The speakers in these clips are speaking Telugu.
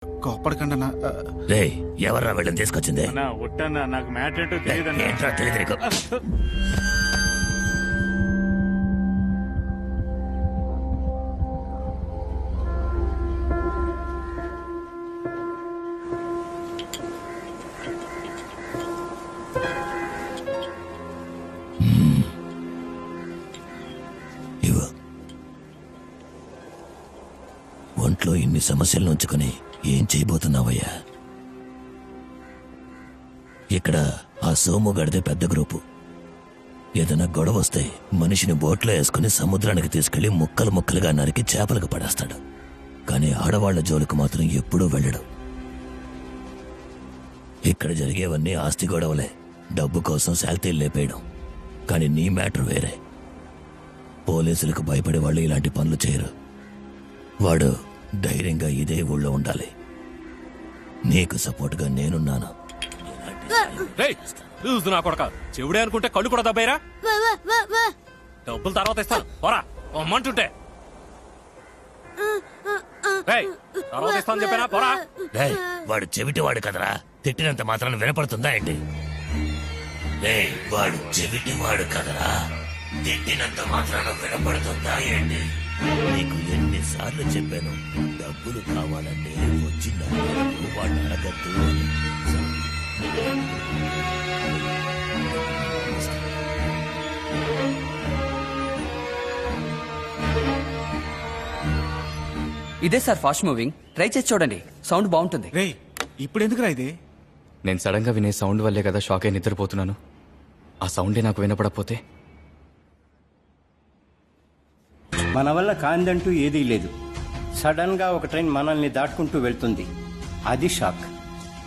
కోపడకండి అన్న. రే ఎవర్రా వీళ్ళని తీసుకొచ్చింది? ఒట్టన్నా నాకు మ్యాటర్ ఏంటో తెలియదన్నా. ఏంట్రా తెలియదు నీకు? ఇవ్వు. ఒంట్లో ఇన్ని సమస్యలు ఉంచుకొని ఏం చేయబోతున్నావయ్యా? ఇక్కడ ఆ సోము గడిదే పెద్ద గ్రూపు. ఏదైనా గొడవ వస్తే మనిషిని బోట్లో వేసుకుని సముద్రానికి తీసుకెళ్లి ముక్కలు ముక్కలుగా నరికి చేపలకు పడేస్తాడు. కానీ ఆడవాళ్ల జోలికి మాత్రం ఎప్పుడూ వెళ్ళడు. ఇక్కడ జరిగేవన్నీ ఆస్తి గొడవలే, డబ్బు కోసం శాల్తీలు లేపేయడం. కానీ నీ మ్యాటర్ వేరే. పోలీసులకు భయపడే వాళ్ళు ఇలాంటి పనులు చేయరు. వాడు ధైర్యంగా ఇదే ఊళ్ళో ఉండాలి. నీకు సపోర్ట్గా నేనున్నాను. నా కొడక చెవుడే అనుకుంటే కళ్ళు కూడా దబ్బైరా. డబ్బులు తర్వాత ఇస్తాను పోరా, అమ్మంటుంటే తర్వాత ఇస్తాను చెప్పానా పోరా. వాడు చెవిటి వాడు కదరా, తిట్టినంత మాత్రాన్ని వినపడుతుందా ఏంటి? వాడు చెవిటి వాడు కదరా, తిట్టినంత మాత్రాన వినపడుతుందా ఏంటి? నీకు ఎన్నిసార్లు చెప్పాను, డబ్బులు కావాలంటే వచ్చిన వాడిని అడగద్దు అని. ఇదే సార్ ఫాస్ట్ మూవింగ్, ట్రై చేసి చూడండి, సౌండ్ బాగుంటుంది. రే ఇప్పుడు ఎందుకురా ఇది? నేను సడన్ గా వినే సౌండ్ వల్లే కదా షాక్ అయి నిద్రపోతున్నాను. ఆ సౌండే నాకు వినపడకపోతే? మన వల్ల కాందంటూ ఏదీ లేదు. సడన్ గా ఒక ట్రైన్ మనల్ని దాటుకుంటూ వెళ్తుంది, అది షాక్.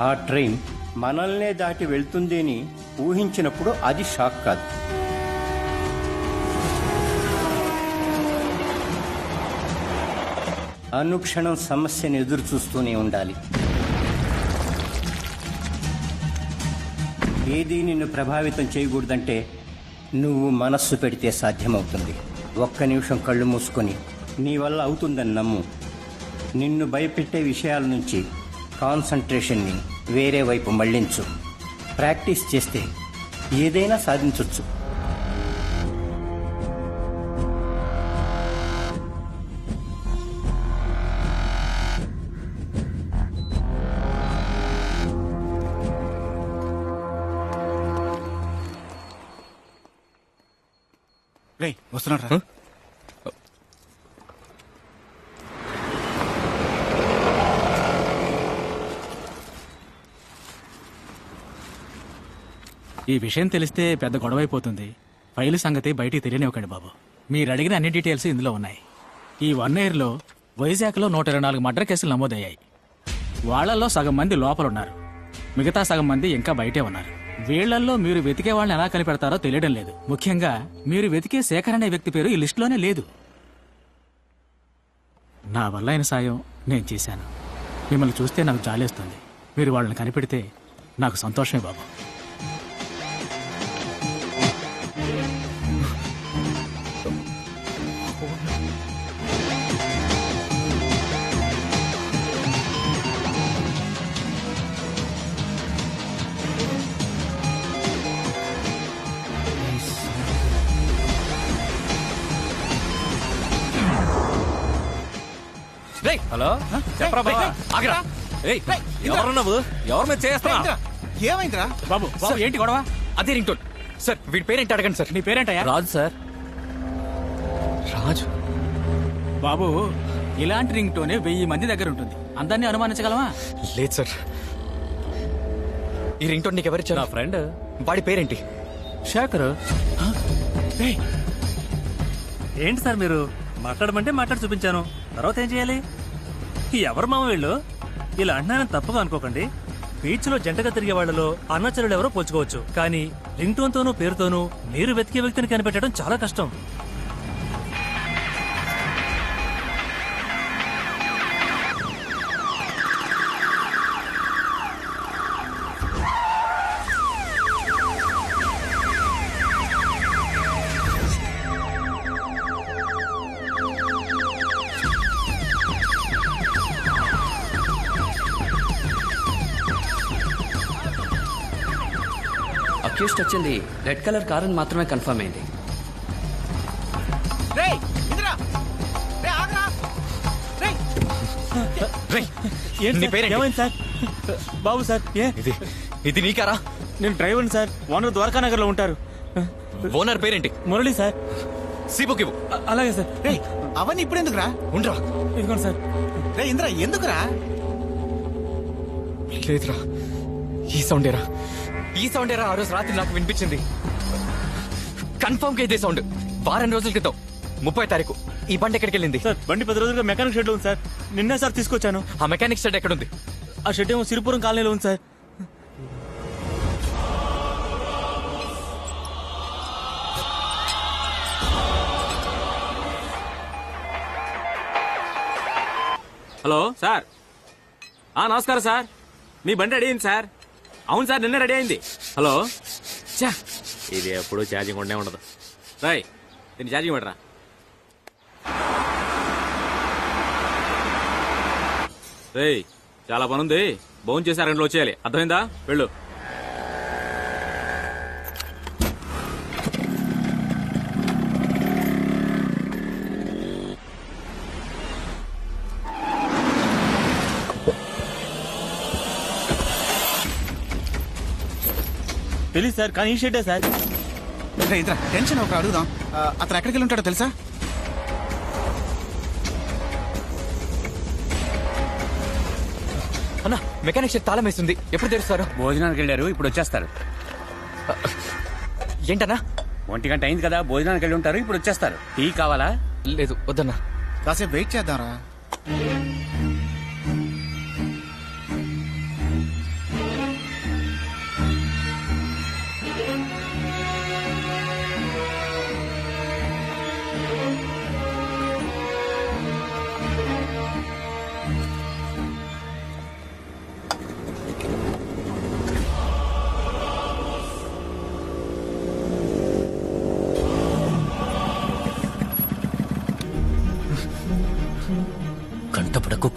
ఆ ట్రైన్ మనల్నే దాటి వెళ్తుంది అని ఊహించినప్పుడు అది షాక్ కాదు. అనుక్షణం సమస్యను ఎదురు చూస్తూనే ఉండాలి. ఏదీ నిన్ను ప్రభావితం చేయకూడదంటే నువ్వు మనస్సు పెడితే సాధ్యమవుతుంది. ఒక్క నిమిషం కళ్ళు మూసుకొని నీ వల్ల అవుతుందని నమ్ము. నిన్ను భయపెట్టే విషయాల నుంచి కాన్సంట్రేషన్ని వేరే వైపు మళ్లించు. ప్రాక్టీస్ చేస్తే ఏదైనా సాధించవచ్చు. రే వస్తున్నాడు రా. ఈ విషయం తెలిస్తే పెద్ద గొడవ అయిపోతుంది. ఫైలు సంగతి బయటికి తెలియనివ్వకండి బాబు. మీరు అడిగిన అన్ని డీటెయిల్స్ ఇందులో ఉన్నాయి. ఈ 1 yearలో వైజాగ్లో 124 మర్డర్ కేసులు నమోదయ్యాయి. వాళ్లలో సగం మంది లోపలున్నారు, మిగతా సగం మంది ఇంకా బయటే ఉన్నారు. వీళ్లల్లో మీరు వెతికే వాళ్ళని ఎలా కనిపెడతారో తెలియడం లేదు. ముఖ్యంగా మీరు వెతికే శేఖర్ అనే వ్యక్తి పేరు ఈ లిస్టులోనే లేదు. నా వల్ల అయిన సాయం నేను చేశాను. మిమ్మల్ని చూస్తే నాకు జాలేస్తుంది. మీరు వాళ్ళని కనిపెడితే నాకు సంతోషమే బాబు. హలో చెప్పరా బావా? ఆగిరా. ఎవరు నువ్వు? ఎవరి మీద చేస్తున్నా? ఏమైందిరా? బాబు బాబు ఏంటి గొడవ? అదే రింగ్ టోన్ సార్. వీడి పేరేంటి అడగండి సార్. నీ పేరేంటయ్యా? రాజు సార్. రాజు బాబు ఇలాంటి రింగ్ టోనే 1000 మంది దగ్గర ఉంటుంది. అందరినీ అనుమానించగలవా? లేదు సార్. ఈ రింగ్ టోన్ నీకు ఎవరిచ్చారు? నా ఫ్రెండ్. వాడి పేరేంటి? శేఖర్. ఏంటి సార్ మీరు మాట్లాడమంటే మాట్లాడి చూపించాను, తర్వాత ఏం చేయాలి? ఎవరు మామ వీళ్ళు? ఇలా అంటున్నానని తప్పుగా అనుకోకండి. బీచ్ లో జంటగా తిరిగే వాళ్లలో అన్నచరులు ఎవరో పోల్చుకోవచ్చు, కానీ రింగ్ టోన్ తోనూ పేరుతోనూ మీరు వెతికే వ్యక్తిని కనిపెట్టడం చాలా కష్టం. అక్యూస్ట్ వచ్చింది రెడ్ కలర్ కార్ అని మాత్రమే కన్ఫర్మ్ అయింది. రేయ్ ఇంద్రా రేయ్ ఆగ్రా రేయ్ నీ పేరేంటి? ఏమైంది సార్? బాబు సార్ ఇది నీకారా? నేను డ్రైవర్ని సార్. ఓనర్ ద్వారకా నగర్ లో ఉంటారు. ఓనర్ పేరేంటి? మురళి సార్. సీబుక్ ఇవ్వు. అలాగే సార్. రేయ్ అవన్నీ ఇప్పుడు ఎందుకురా? ఉండరా. ఇదిగోండి సార్. రేయ్ ఇంద్రా ఎందుకురా? లేదురా, ఈ సౌండేరా ఆ రోజు రాత్రి నాకు వినిపించింది. కన్ఫర్మ్ గా ఇదే సౌండ్. వారం రోజుల క్రితం 30వ తారీఖు ఈ బండి ఎక్కడికి వెళ్ళింది? సార్ బండి 10 రోజులుగా మెకానిక్ షెడ్ లో ఉంది సార్. నిన్నే సార్ తీసుకొచ్చాను. ఆ మెకానిక్ షెడ్ ఎక్కడుంది? ఆ షెడ్ ఏమో సిరిపురం కాలనీలో ఉంది సార్. Hello sir. నమస్కారం సార్. మీ బండి రెడీ అయింది సార్. అవును సార్, నిన్న రెడీ అయింది. హలో చా, ఇది ఎప్పుడు ఛార్జింగ్ ఉండే ఉండదు. రాయ్ దీన్ని ఛార్జింగ్ పెట్టరా. రేయ్ చాలా పనుంది, భోజనం చేసి 2 గంటలు వచ్చేయాలి. అర్థమైందా? వెళ్ళు. తెలియదు సార్, కానీ ఈ షెడ్డే సార్. రేయ్ ఇంద్రా టెన్షన్ ఒక అడుగుదాం. అతను ఎక్కడికి వెళ్ళి ఉంటాడో తెలుసా? అన్న, మెకానిక్ షెడ్ తాళం వేస్తుంది. ఎప్పుడు తెరుస్తారు? భోజనానికి వెళ్ళారు, ఇప్పుడు వచ్చేస్తారు. ఏంటన్నా? 1 గంట అయింది కదా, భోజనానికి వెళ్ళి ఉంటారు, ఇప్పుడు వచ్చేస్తారు. టీ కావాలా? లేదు, వద్దన్నా. కాసేపు వెయిట్ చేద్దాంరా.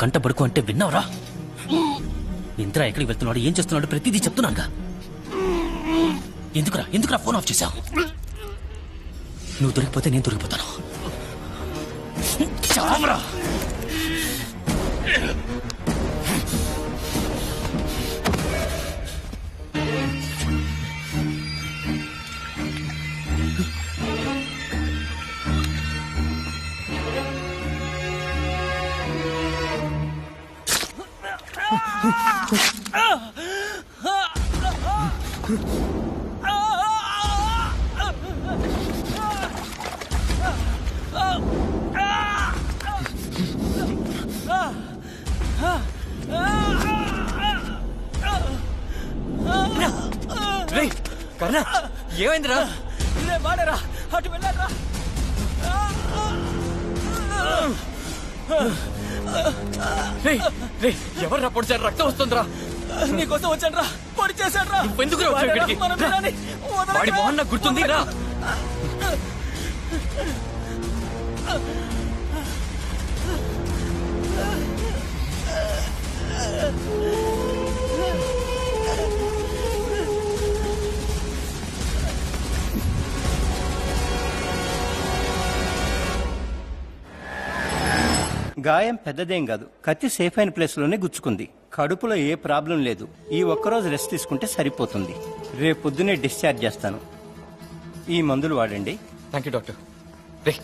కంటపడుకు అంటే విన్నావురా? ఇంద్ర ఎక్కడికి వెళ్తున్నాడు, ఏం చేస్తున్నాడు, ప్రతిదీ చెప్తున్నానుగా. ఎందుకురా ఫోన్ ఆఫ్ చేశావు? నువ్వు దొరికిపోతే నేను దొరికిపోతాను. చావరా. రేయ్ కర్ణ, ఏమైందిరా? అటు వెళ్ళారా? ఎవర్రా పొడిచారు? రక్తం వస్తుందిరా. నీకోసం వచ్చాను రా. పొడి చేశాడు రా. ఎందుకు వచ్చావు ఇక్కడికి? వాడి మొహన్ నాకు గుర్తుంది రా. గాయం పెద్దదేం కాదు, కత్తి సేఫ్ అయిన ప్లేస్ లోనే గుచ్చుకుంది. కడుపులో ఏ ప్రాబ్లం లేదు. ఈ ఒక్కరోజు రెస్ట్ తీసుకుంటే సరిపోతుంది. రేపు పొద్దునే డిశ్చార్జ్ చేస్తాను. ఈ మందులు వాడండి. Thank you doctor. రే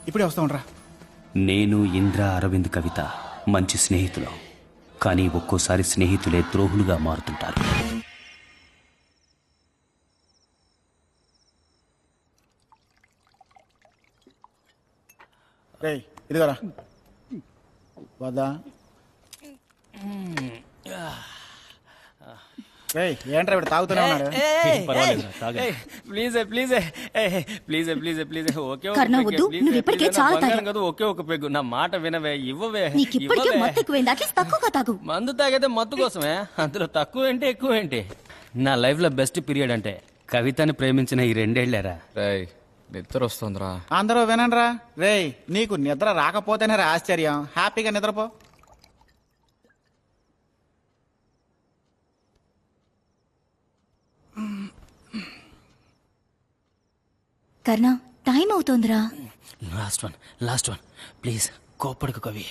ఇప్పుడే వస్తా ఉండరా. నేను, ఇంద్ర, అరవింద్, కవిత మంచి స్నేహితులు. కానీ ఒక్కోసారి స్నేహితులే ద్రోహులుగా మారుతుంటారు. రేయ్ ఇదిగోరా. వద్దా? రేయ్ ఏంట్రా ఇప్పుడు తాగుతూనే ఉన్నాడు? కర్ణ వద్దు, నువ్వు ఇప్పటికే చాలా తాగావు. ఒకే ఒక పెగ్గు, నా మాట వినవే, ఇవ్వవే. నీకు ఇప్పటికే మత్తు ఎక్కువైంది, అట్లీస్ట్ తక్కువగా తాగు. మందు తాగేదే మత్తు కోసమే, అందులో తక్కువ ఏంటి ఎక్కువ ఏంటి? నా లైఫ్ లో బెస్ట్ పీరియడ్ అంటే కవితని ప్రేమించిన ఈ 2 ఏళ్లేరా. రేయ్ నిద్ర వస్తుందిరా. అందరూ వినండిరా. రేయ్ నీకు నిద్ర రాకపోతేనే రా ఆశ్చర్యం. హ్యాపీగా నిద్రపో. కర్ణ టైం అవుతోందిరా. లాస్ట్ వన్ ప్లీజ్ కోప్పడుకు కవి.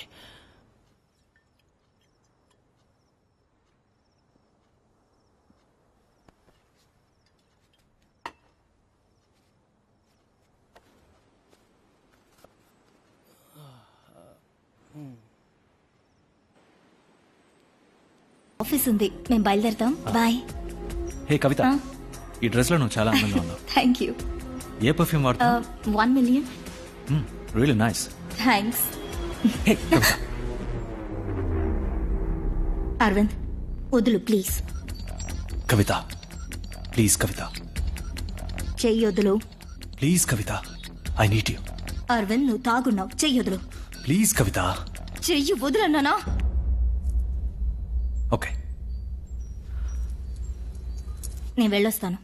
ఆఫీస్ ఉంది, మేము బయలుదేరుతాం. బాయ్. హే కవిత, ఈ డ్రెస్ లో నువ్వు చాలా అందంగా ఉన్నావు. Thank you. ఏ పర్ఫ్యూమ్ వాడుతున్నావు? 1 million. Really nice. Thanks. Hey Kavitha. Aravind వదులు ప్లీజ్. కవిత ప్లీజ్ కవిత. చెయ్యొద్దులు. Please Kavitha, I need you. Aravind నువ్వు తాగున్నావు, చెయ్యొద్దులు. ప్లీజ్ కవిత. చెయ్యి వదులన్నానా? ఓకే. నేను వెళ్ళొస్తాను.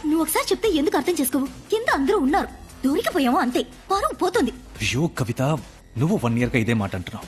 నువ్వు ఒకసారి చెప్తే ఎందుకు అర్థం చేసుకోవు? కింద అందరూ ఉన్నారు, దొరికిపోయాము అంతే, పరువు పోతుంది. అయ్యో కవిత, నువ్వు 1 year గా ఇదే మాట అంటున్నావు.